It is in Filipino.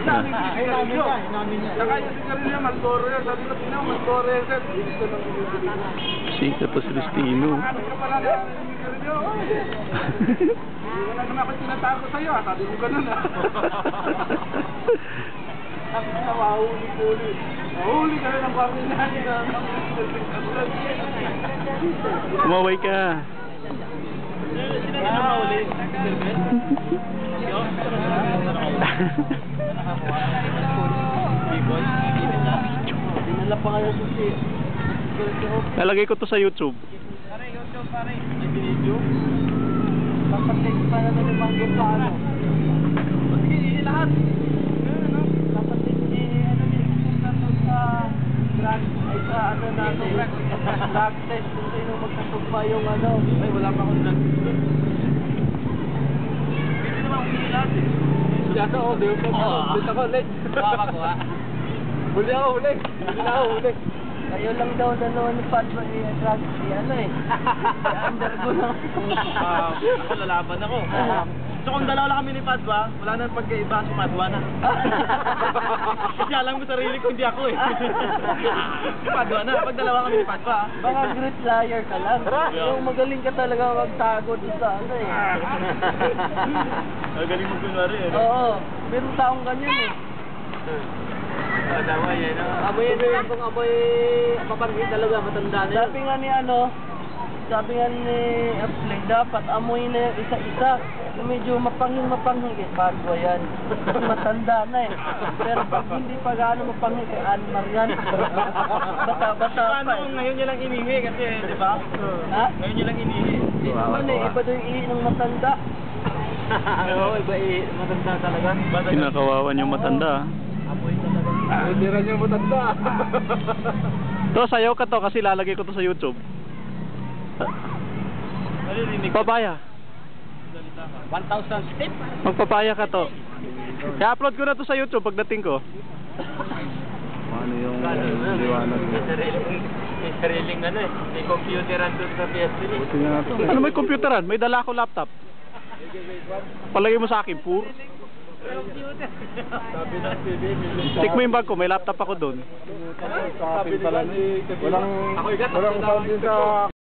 namin sigarilyo. Saka yung sigarilyo, Malboro yan. Sabi ko, tingnan mo, Malboro yan, sir. Sikat to si Rustino. Ano ka pala na sigarilyo? Wala naman ako tinatago sa'yo, ha? Sabi mo ganun, ha? Ang nawahuli-huli. Mahuli ka rin ang pamilya niya. Umaway ka. Sino na mahuli? Dinala pa kayo susi. Lalagay ko to sa YouTube. Pare, YouTube pare. YouTube? Papatay pa na naman yung mga plano. Sige, lahat. Papatay sa drug, ay sa ano natin. Drug test kung sino magkatugma yung ano. Ay, wala pa akong drug test. Hindi naman huli lahat eh. Yata ako, di ba? Bita ko, ulit. Baka ko ha. Huli ako, huli. Huli na ako, huli. Kayo lang daw dalawa ni Padua drug ano eh. Undergo na. Ako lalaban ako. So kung dalawa lang kami ni Padua, wala nang pagkaiba si Padua na. Kasi alam ko sarili ko hindi ako eh. Si Padua na, pag dalawa kami ni Padua. Baka great liar ka lang. Yung magaling ka talaga magtago doon sa ano eh. Magaling mo kunwari eh. Oo, meron taong ganyan eh. Tama yan, no? Amoy yun kung amoy mapangit talaga, matanda na yun. Sabi nga ni Aplay, dapat amoy na yung isa-isa. Medyo mapanging Padua yan. Matanda na eh. Pero pag hindi pa gaano mapanging kay Anmar yan. Bata-bata pa eh. Ngayon niya lang inihi kasi, di ba? Ha? Ngayon niya lang inihi. Hindi naman eh, iba daw yung ihi ng matanda. Oo, iba matanda talaga. Kinakawawan yung matanda. Amoy talaga. Hindi rin yung matanda. To, sayaw ka to kasi lalagay ko to sa YouTube. Papaya. 1,000 step? Magpapaya ka to. I-upload ko na to sa YouTube pagdating ko. Ano yung liwanag mo? May sariling ano eh. May computeran doon sa PS3. Buti nga natin. Ano may computeran? May dala ako laptop. Palagay mo sa akin, pur. Sabi ng TV, Check mo yung bag ko, may laptop ako doon. Sa akin pala, walang sound din sa